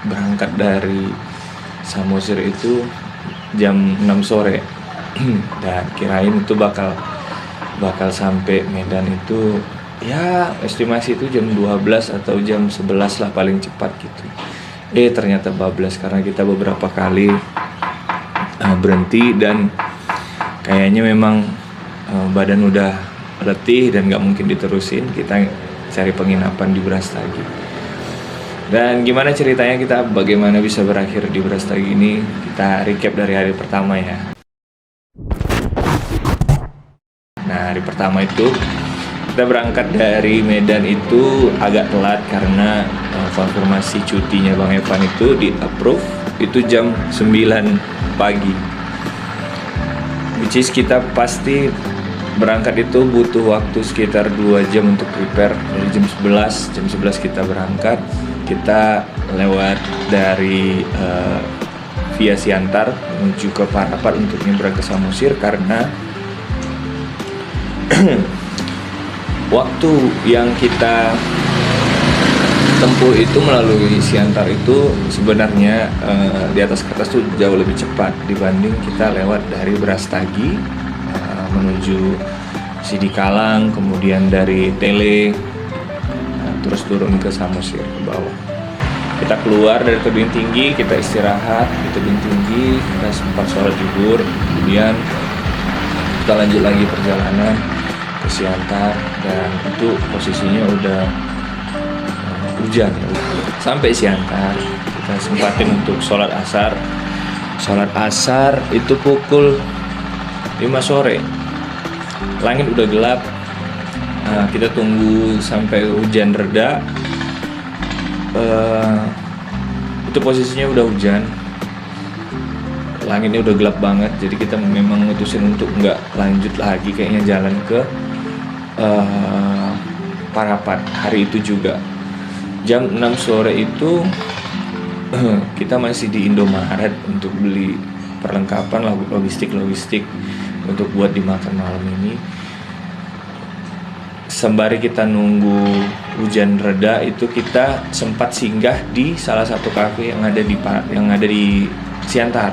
berangkat dari Samosir itu jam 6 sore dan kirain itu bakal sampai Medan itu ya estimasi itu jam 12 atau jam 11 lah paling cepat gitu. Ternyata bablas karena kita beberapa kali berhenti dan kayaknya memang badan udah letih dan gak mungkin diterusin. Kita cari penginapan di Brastagi. Dan gimana ceritanya kita bagaimana bisa berakhir di Brastagi ini, kita recap dari hari pertama ya. Nah, hari pertama itu kita berangkat dari Medan itu agak telat karena konfirmasi cutinya Bang Evan itu di approve itu jam 9 pagi. Which is kita pasti berangkat itu butuh waktu sekitar 2 jam untuk prepare. Dari jam 11 kita berangkat. Kita lewat dari via Siantar menuju ke Parapat untuk nyebrang ke Samosir karena waktu yang kita tempuh itu melalui Siantar itu sebenarnya di atas kertas tuh jauh lebih cepat dibanding kita lewat dari Brastagi menuju Sidikalang, kemudian dari Tele terus turun ke Samosir ke bawah. Kita keluar dari tebing tinggi, kita istirahat di tebing tinggi, kita sempat sholat zuhur, kemudian kita lanjut lagi perjalanan ke Siantar dan itu posisinya udah hujan. Sampai Siantar kita sempatin untuk sholat asar. Sholat asar itu pukul 5 sore. Langit udah gelap. Kita tunggu sampai hujan reda. Itu posisinya udah hujan. Langitnya udah gelap banget. Jadi kita memang mutusin untuk nggak lanjut lagi, kayaknya jalan ke Parapat hari itu juga. Jam 6 sore itu kita masih di Indomaret untuk beli perlengkapan logistik untuk buat dimakan malam ini. Sembari kita nunggu hujan reda itu kita sempat singgah di salah satu kafe yang ada di Siantar.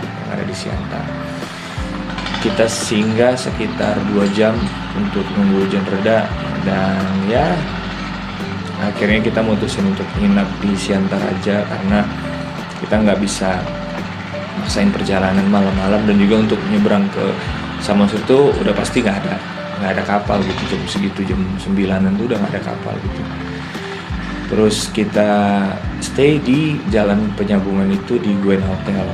Kita singgah sekitar 2 jam untuk nunggu hujan reda dan ya akhirnya kita mutusin untuk nginap di Siantar aja karena kita nggak bisa maksain perjalanan malam-malam dan juga untuk nyebrang ke Samosir itu udah pasti nggak ada kapal gitu. Jam segitu jam 9-an tuh udah nggak ada kapal gitu. Terus kita stay di Jalan Penyambungan itu di Gwen Hotel.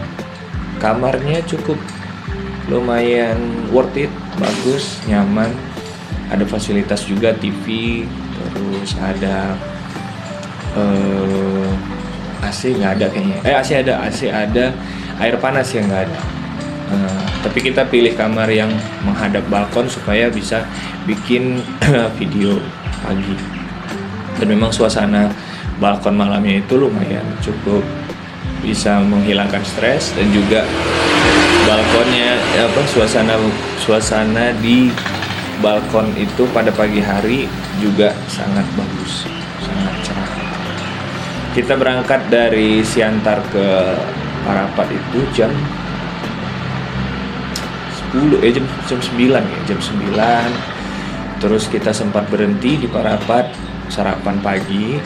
Kamarnya cukup lumayan worth it, bagus, nyaman, ada fasilitas juga TV, terus ada AC nggak ada kayaknya, AC ada, air panas yang nggak ada. Tapi kita pilih kamar yang menghadap balkon supaya bisa bikin video pagi. Dan memang suasana balkon malamnya itu lumayan cukup bisa menghilangkan stres dan juga balkonnya suasana di balkon itu pada pagi hari juga sangat bagus, sangat cerah. Kita berangkat dari Siantar ke Parapat itu jam 9 ya, jam 9. Terus kita sempat berhenti di Parapat sarapan pagi.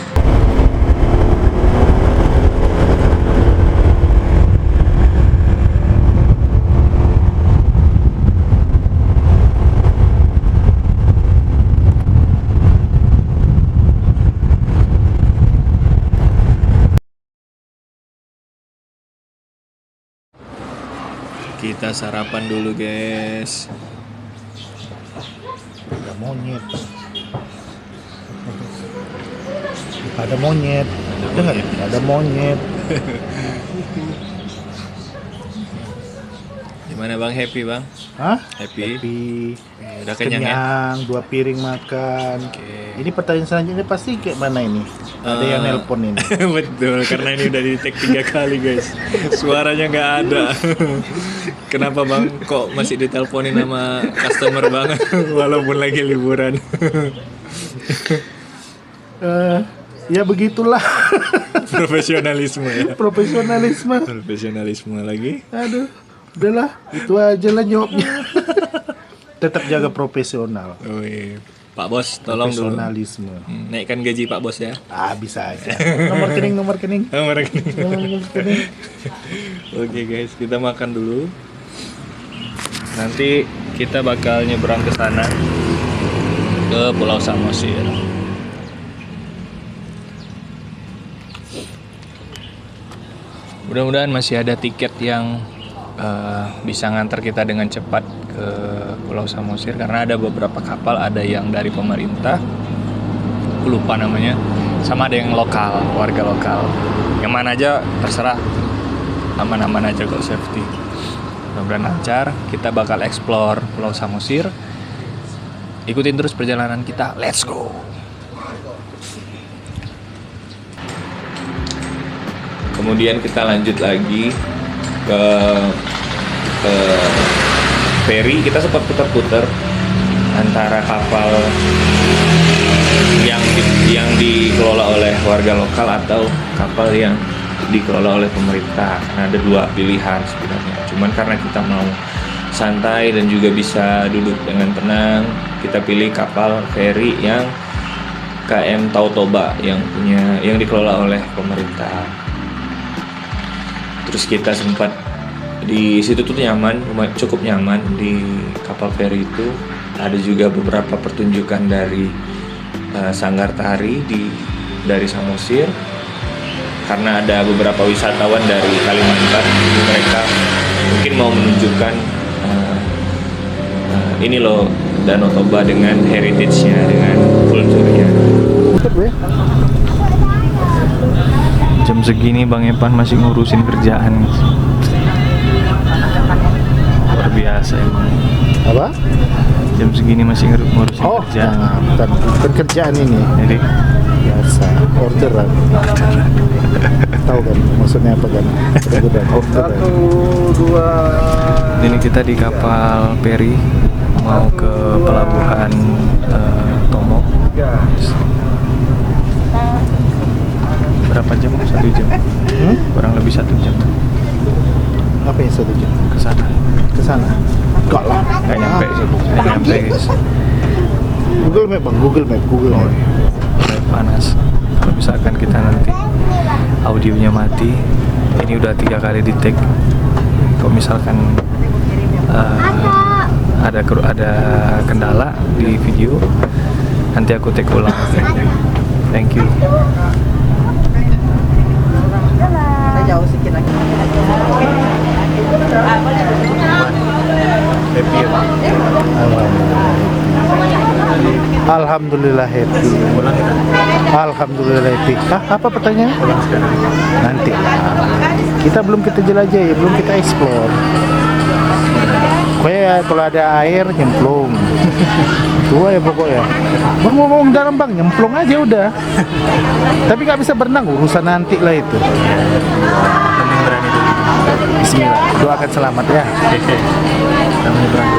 Kita sarapan dulu, guys. Ada monyet. Ada monyet. Dengar, ada monyet. Gimana Bang, happy Bang? Hah? Happy. Udah kenyang ya? Kenyang, 2 piring makan. Oke. Ini pertanyaan selanjutnya pasti kayak mana ini? Ada yang nelpon ini. Betul, karena ini udah di tag 3 kali guys. Suaranya nggak ada. Kenapa Bang? Kok masih diteleponin sama customer banget walaupun lagi liburan? Ya begitulah. Profesionalisme ya. Profesionalisme. Profesionalisme lagi. Aduh, udahlah, itu aja lah jawabnya. Tetap jaga profesional. Oh, iya. Pak Bos, tolong dulu. Profesionalisme. Naikkan gaji Pak Bos ya. Bisa aja. Nomor rekening. Nomor rekening. Nomor rekening. Oke guys, kita makan dulu. Nanti kita bakal nyebrang ke sana, ke Pulau Samosir. Mudah-mudahan masih ada tiket yang bisa ngantar kita dengan cepat ke Pulau Samosir, karena ada beberapa kapal, ada yang dari pemerintah, aku lupa namanya, sama ada yang lokal, warga lokal. Yang mana aja terserah, aman-aman aja kok, safety. Mudah-mudahan lancar. Kita bakal explore Pulau Samosir. Ikutin terus perjalanan kita, let's go. Kemudian kita lanjut lagi ke ferry. Kita sempat putar-putar antara kapal yang dikelola oleh warga lokal atau kapal yang dikelola oleh pemerintah. Karena ada dua pilihan sebenarnya. Cuman karena kita mau santai dan juga bisa duduk dengan tenang, kita pilih kapal ferry yang KM Tautoba yang dikelola oleh pemerintah. Terus kita sempat di situ tuh nyaman, cukup nyaman di kapal feri itu. Ada juga beberapa pertunjukan dari sanggar tari dari Samosir, karena ada beberapa wisatawan dari Kalimantan. Mereka mungkin mau menunjukkan ini loh Danau Toba dengan heritage-nya, dengan kulturnya. Jam segini Bang Epan masih ngurusin kerjaan. Luar biasa emang. Apa? Jam segini masih ngurusin kerjaan. Bukan kerjaan ini. Jadi Biasa, orderan. Tahu kan maksudnya apa kan? Orderan. 1, 2. Ini kita di kapal feri mau ke pelabuhan Tomo. Berapa jam? 1 jam. Kurang lebih 1 jam. Apa yang 1 jam? Ke sana. Ke sana? Enggak lah. Nggak nyampe sih. Nggak nyampe guys. Google Map bang, Google Map. Mulai panas. Kalau misalkan kita nanti audionya mati, ini udah 3 kali di take. Kalau misalkan ada kendala di video, nanti aku take ulang. Thank you. Jauh sedikit lagi. Happy ya Bang? Alhamdulillah happy. Alhamdulillah happy. Apa pertanyaan? Nanti lah. Kita belum kita jelajahi, belum kita explore. Pokoknya kalau ada air nyemplung. Tua ya pokoknya. Bang ngomong dalam bang, nyemplung aja udah. Tapi nggak bisa berenang, urusan nanti lah itu. Penting berani dulu. Bismillah, doakan selamat ya. Namanya berani.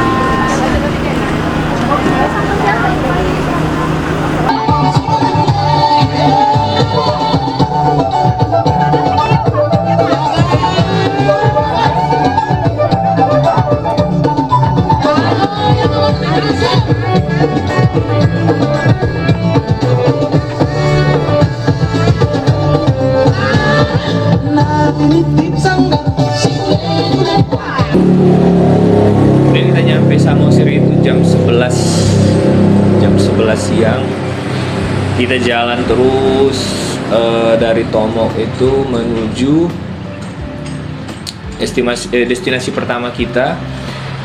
Dan kita nyampe Samosir itu jam 11 siang. Kita jalan terus dari Tomo itu menuju destinasi pertama kita.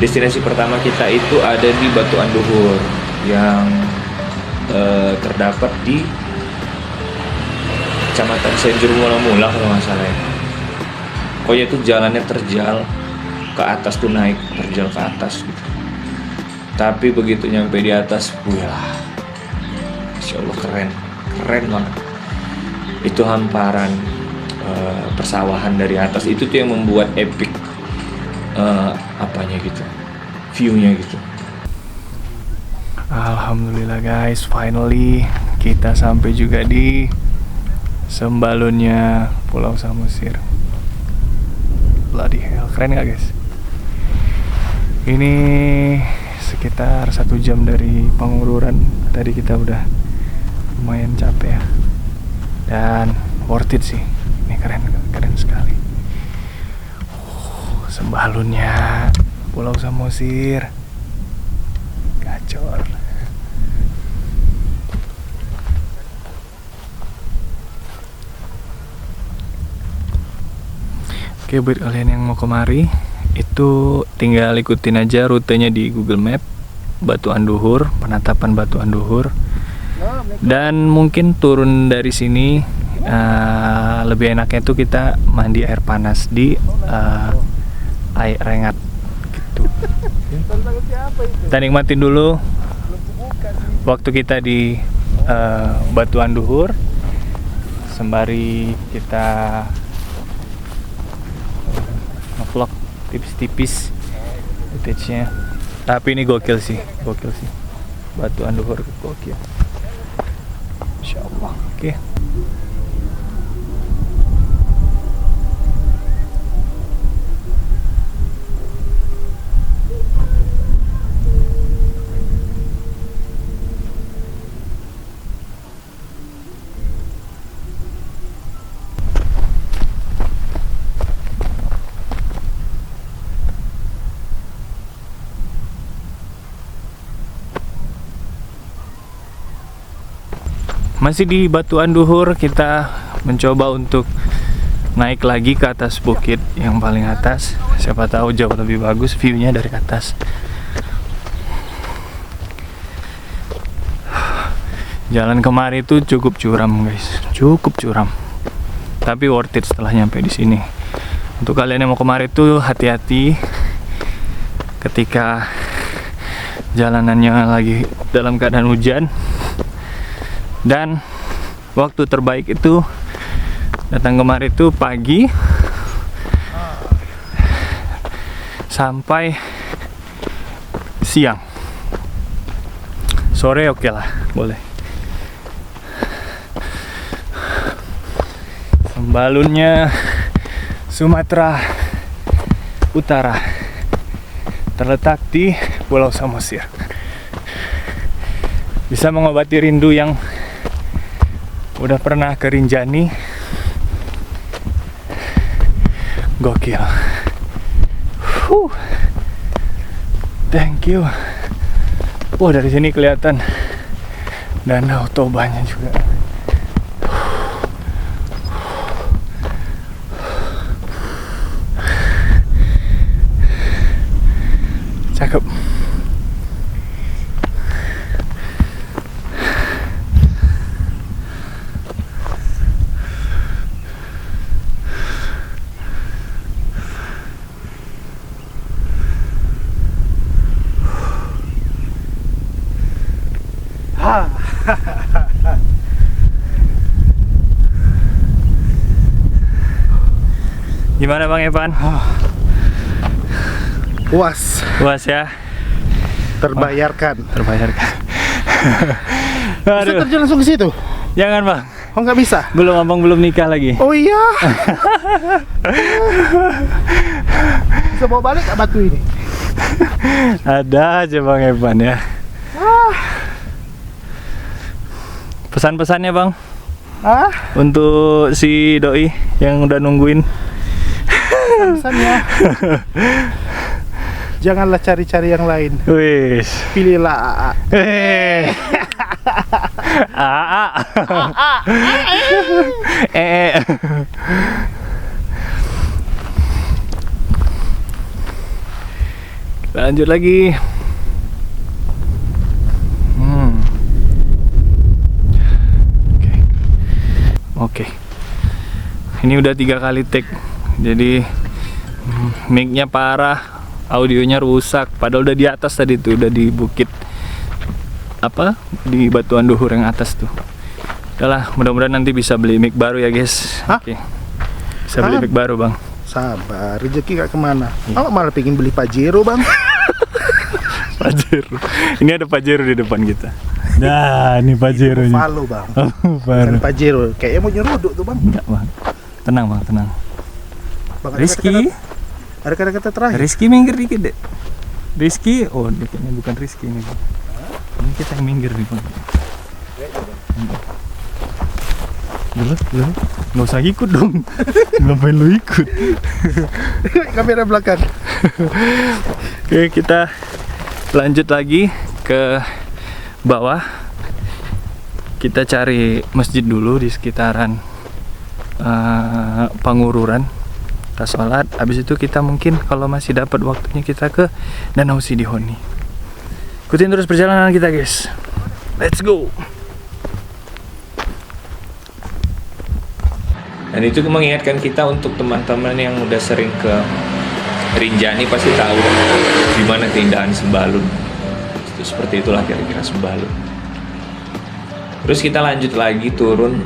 Destinasi pertama kita itu ada di Batuan Duhur yang terdapat di Kecamatan Senjur Mula-Mula kalau nggak salah ya. Pokoknya itu jalannya terjal ke atas tuh, naik terjal ke atas gitu. Tapi begitu nyampe di atas, wah, Masya Allah keren banget. Itu hamparan persawahan dari atas itu tuh yang membuat epic apanya gitu, view-nya gitu. Alhamdulillah guys, finally kita sampai juga di sembalunnya Pulau Samosir. Bloody hell, keren gak guys? Ini sekitar 1 jam dari Pangururan. Tadi kita udah lumayan capek ya, dan worth it sih. Ini keren sekali. Sembalunnya Pulau Samosir, gacor. Oke, buat kalian yang mau kemari, itu tinggal ikutin aja rutenya di Google Map. Batu Anduhur, penatapan Batu Anduhur. Dan mungkin turun dari sini lebih enaknya tuh kita mandi air panas di air rengat gitu. Kita nikmatin dulu waktu kita di Batu Anduhur, sembari kita ngevlog tipis-tipis footage-nya. Tapi ini gokil sih. Batu Anduhur gokil. Insyaallah. Oke. Masih di Batu Anduhur, kita mencoba untuk naik lagi ke atas bukit yang paling atas. Siapa tahu jauh lebih bagus view-nya dari atas. Jalan kemari itu cukup curam guys, cukup curam. Tapi worth it setelah nyampe di sini. Untuk kalian yang mau kemari itu hati-hati ketika jalanannya lagi dalam keadaan hujan. Dan waktu terbaik itu datang kemari itu pagi sampai siang. Sore oke lah, boleh. Sembalunnya Sumatera Utara terletak di Pulau Samosir. Bisa mengobati rindu yang udah pernah ke Rinjani. Gokil. Thank you. Wah, dari sini kelihatan Danau Tobanya juga. Cakep. Gimana Bang Evan? Puas, Puas ya? terbayarkan. Terbayarkan. Bisa Aduh, terjun langsung ke situ? jangan Bang. Oh, nggak bisa? Belum, Abang belum nikah lagi. Oh iya. Bisa bawa balik nggak batu ini? Ada aja Bang Evan ya. Pesan-pesannya Bang untuk si doi yang udah nungguin. Pesannya, janganlah cari-cari yang lain. Wis. Pilihlah AA. AA. Lanjut lagi. Oke. Ini udah 3 kali take. Jadi mic-nya parah, audionya rusak. Padahal udah di atas tadi tuh, udah di bukit apa? Di Batu Anduhur yang atas tuh. Udahlah, mudah-mudahan nanti bisa beli mic baru ya, guys. Oke. Bisa beli mic baru, Bang. Sabar, rezeki gak kemana. Kalau malah pengen beli Pajero, Bang. Pajero. Ini ada Pajero di depan kita. Nah, ini Pajero nya. Buffalo bang. Baru. Bukan Pajero. Kayaknya mau nyeruduk tuh bang. Enggak, Bang. Tenang, Bang, tenang. Bang, Rizky, ada kata-kata terakhir. Rizky minggir dikit, Dek. Rizky, oh, dia kayaknya bukan Rizky ini, Bang. Ini kita yang minggir nih, Bang. Dulu, nggak usah ikut dong. Ngapain lu ikut? Kamera belakang. Oke, kita lanjut lagi ke bawah. Kita cari masjid dulu di sekitaran Pangururan. Kita sholat, habis itu kita mungkin kalau masih dapat waktunya kita ke Danau Sidihoni. Ikutin terus perjalanan kita, guys. Let's go. Dan itu mengingatkan kita untuk teman-teman yang udah sering ke Rinjani pasti tahu di mana keindahan Sembalun. Itu seperti itulah kira-kira Sembalun. Terus kita lanjut lagi turun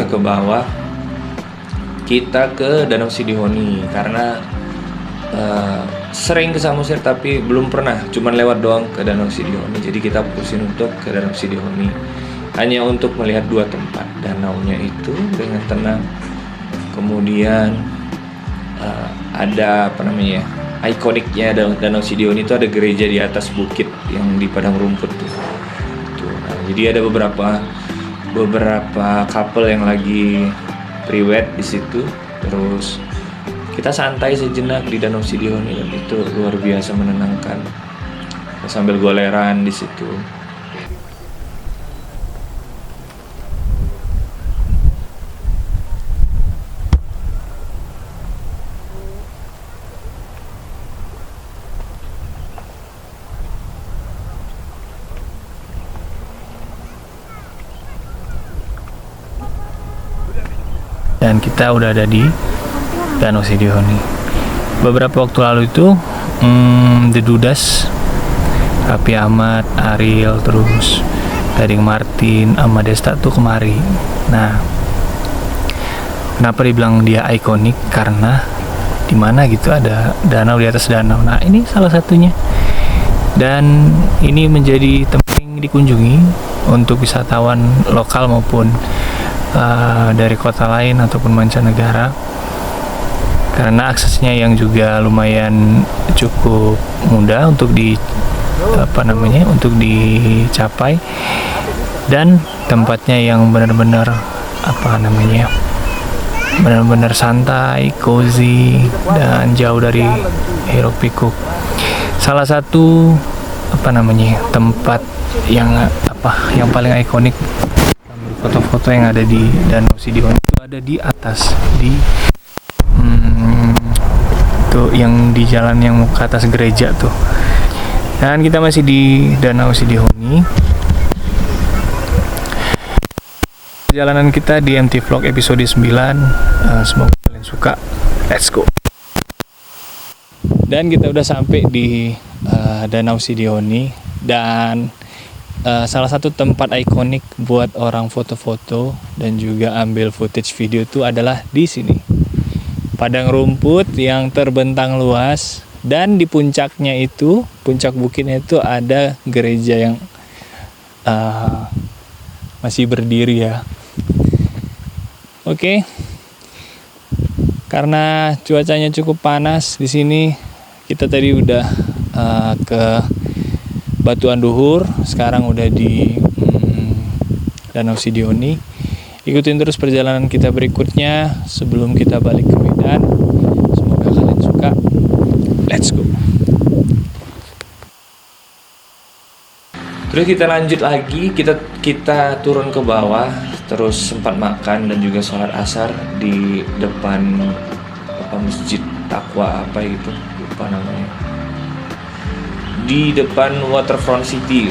ke bawah. Kita ke Danau Sidihoni karena sering ke Samosir tapi belum pernah, cuman lewat doang ke Danau Sidihoni. Jadi kita putusin untuk ke Danau Sidihoni hanya untuk melihat dua tempat, danaunya itu dengan tenang. Kemudian ada apa namanya, ikoniknya Danau Sidihoni itu ada gereja di atas bukit yang di padang rumput tuh. Nah, jadi ada beberapa couple yang lagi pre-wed di situ. Terus kita santai sejenak di Danau Sidihoni dan itu luar biasa menenangkan. Kita sambil goleran di situ. Dan kita udah ada di Danau Sidihoni. Beberapa waktu lalu itu Dedudas, Raffi Ahmad, Ariel, terus Gading Martin, Ahmad Desta tuh kemari. Nah, kenapa dibilang dia ikonik? Karena di mana gitu ada danau di atas danau. Nah, ini salah satunya. Dan ini menjadi tempat yang dikunjungi untuk wisatawan lokal maupun dari kota lain ataupun mancanegara, karena aksesnya yang juga lumayan cukup mudah untuk untuk dicapai, dan tempatnya yang benar-benar benar-benar santai, cozy, dan jauh dari hiruk pikuk. Salah satu tempat yang paling ikonik foto-foto yang ada di Danau Sidihoni itu ada di atas, tuh yang di jalan yang ke atas gereja tuh. Dan kita masih di Danau Sidihoni. Perjalanan kita di MT Vlog episode 9. Semoga kalian suka. Let's go. Dan kita udah sampai di Danau Sidihoni, dan salah satu tempat ikonik buat orang foto-foto dan juga ambil footage video itu adalah di sini. Padang rumput yang terbentang luas, dan di puncaknya itu, puncak bukitnya itu ada gereja yang masih berdiri ya. Oke. Karena cuacanya cukup panas di sini, kita tadi udah ke Batuan Duhur, sekarang udah di Danau Sidihoni. Ikutin terus perjalanan kita berikutnya sebelum kita balik ke Medan. Semoga kalian suka. Let's go. Terus kita lanjut lagi, kita turun ke bawah, terus sempat makan dan juga sholat asar di depan masjid Taqwa gitu, lupa namanya. Di depan Waterfront City.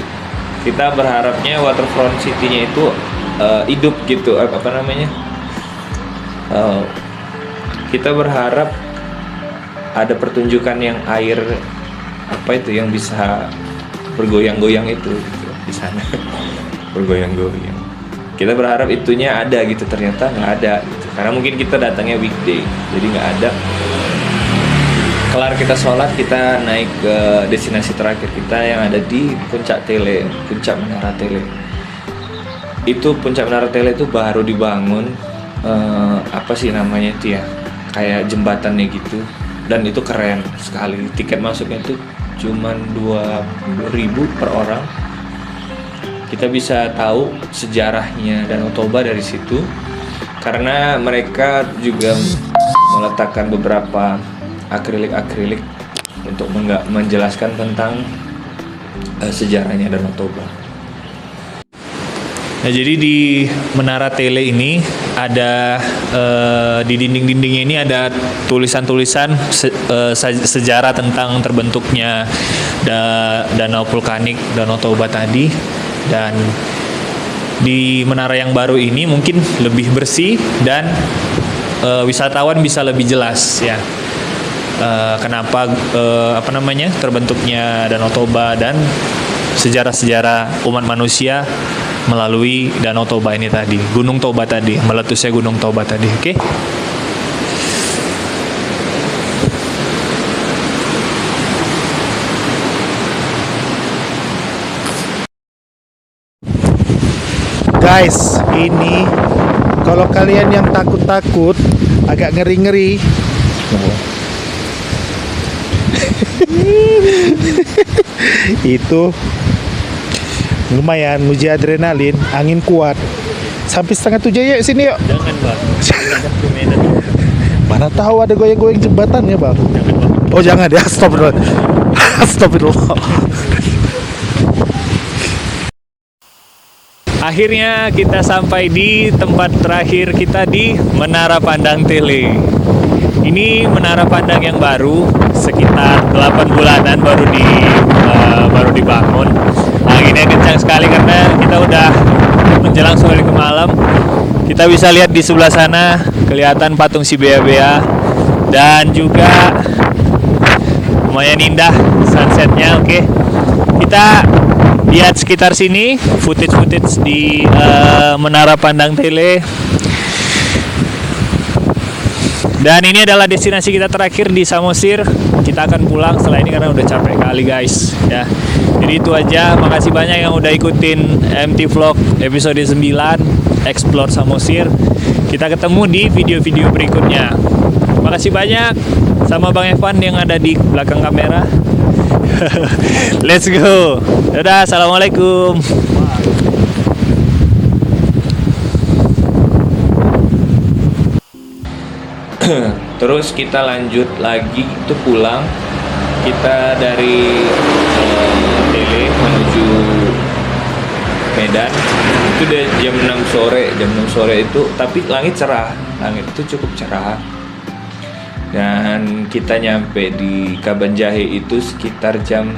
Kita berharapnya Waterfront City-nya itu hidup gitu, kita berharap ada pertunjukan yang air yang bisa bergoyang-goyang itu gitu, di sana. Bergoyang-goyang. Kita berharap itunya ada gitu, ternyata nggak ada gitu. Karena mungkin kita datangnya weekday, jadi nggak ada. Kelar kita sholat, kita naik ke destinasi terakhir kita yang ada di Puncak Tele, Puncak Menara Tele. itu Puncak Menara Tele itu baru dibangun, apa sih namanya itu ya, kayak jembatannya gitu, dan itu keren sekali. Tiket masuknya itu cuman 20.000 per orang. Kita bisa tahu sejarahnya Danau Toba dari situ, karena mereka juga meletakkan beberapa akrilik untuk menjelaskan tentang sejarahnya Danau Toba. Nah, jadi di Menara Tele ini ada di dinding-dindingnya ini ada tulisan-tulisan sejarah tentang terbentuknya danau vulkanik Danau Toba tadi. Dan di menara yang baru ini mungkin lebih bersih dan wisatawan bisa lebih jelas ya. Kenapa terbentuknya Danau Toba dan sejarah-sejarah umat manusia melalui Danau Toba ini tadi, Gunung Toba tadi, meletusnya Gunung Toba tadi. Oke? Guys, ini kalau kalian yang takut-takut, agak ngeri-ngeri, itu lumayan uji adrenalin, angin kuat. Sampai 6:30 yuk sini yuk. Jangan, Bang. Mana tahu ada goyang-goyang jembatannya, Bang. Jangan, Bang. Oh jangan ya, stop dulu. Stop dulu. Akhirnya kita sampai di tempat terakhir kita di Menara Pandang Tele. Ini menara pandang yang baru, sekitar 8 bulanan baru dibangun. Anginnya kencang sekali karena kita udah menjelang sore ke malam. Kita bisa lihat di sebelah sana kelihatan patung si Bea-Bea dan juga lumayan indah sunsetnya. Oke, kita lihat sekitar sini footage di Menara Pandang Tele. Dan ini adalah destinasi kita terakhir di Samosir. Kita akan pulang setelah ini karena udah capek kali guys ya. Jadi itu aja, makasih banyak yang udah ikutin MT Vlog episode 9 Explore Samosir. Kita ketemu di video-video berikutnya. Makasih banyak sama Bang Evan yang ada di belakang kamera. Let's go. Dadah, assalamualaikum. Terus kita lanjut lagi itu pulang. Kita dari Tele menuju Medan itu udah jam 6 sore. Jam 6 sore itu, tapi langit cerah. Langit itu cukup cerah. Dan kita nyampe di Kabanjahe itu sekitar jam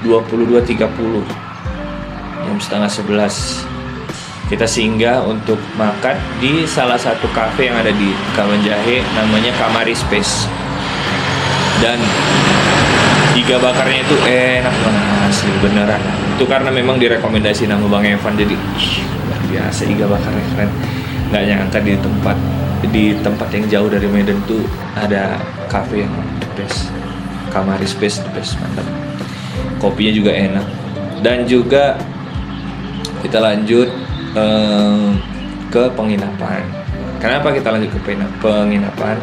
22.30, jam setengah 11. Kita singgah untuk makan di salah satu kafe yang ada di Kabanjahe, namanya Kamari Space. Dan iga bakarnya itu enak banget asli, beneran. Itu karena memang direkomendasi nama Bang Evan, jadi luar biasa, iga bakarnya keren. Nggak nyangka di tempat yang jauh dari Medan tuh ada kafe yang the best. Kamari Space the best, mantap. Kopinya juga enak. Dan juga kita lanjut ke penginapan. Kenapa kita lanjut ke penginapan?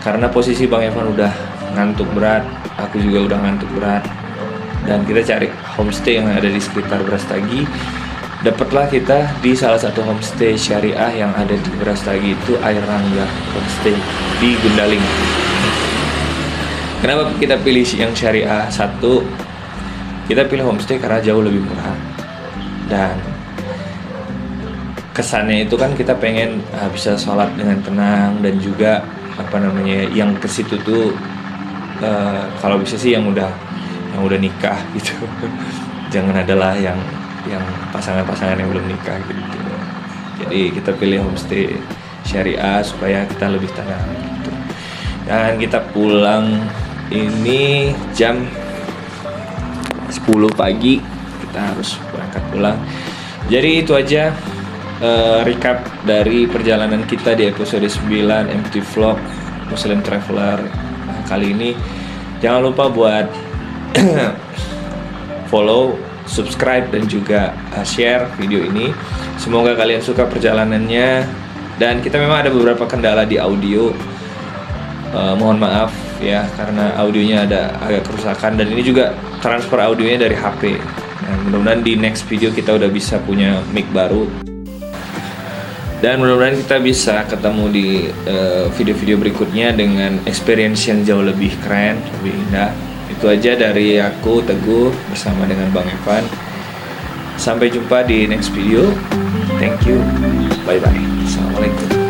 Karena posisi Bang Evan udah ngantuk berat, aku juga udah ngantuk berat, dan kita cari homestay yang ada di sekitar Brastagi. Dapatlah kita di salah satu homestay syariah yang ada di Brastagi, itu Air Rangga Homestay di Gundaling. Kenapa kita pilih yang syariah? Satu, kita pilih homestay karena jauh lebih murah, dan kesannya itu kan kita pengen bisa sholat dengan tenang, dan juga yang ke situ tuh kalau bisa sih yang udah nikah gitu. Jangan adalah yang pasangan-pasangan yang belum nikah gitu. Jadi kita pilih homestay syariah supaya kita lebih tenang gitu. Dan kita pulang ini jam 10 pagi, kita harus berangkat pulang. Jadi itu aja recap dari perjalanan kita di episode 9 MT Vlog Muslim Traveler kali ini. Jangan lupa buat follow subscribe dan juga share video ini. Semoga kalian suka perjalanannya. Dan kita memang ada beberapa kendala di audio. Mohon maaf ya karena audionya ada agak kerusakan, dan ini juga transfer audionya dari HP. Nah, mudah-mudahan di next video kita udah bisa punya mic baru. Dan mudah-mudahan kita bisa ketemu di video-video berikutnya dengan experience yang jauh lebih keren, lebih indah. Itu aja dari aku, Teguh, bersama dengan Bang Evan. Sampai jumpa di next video. Thank you. Bye-bye. Assalamualaikum.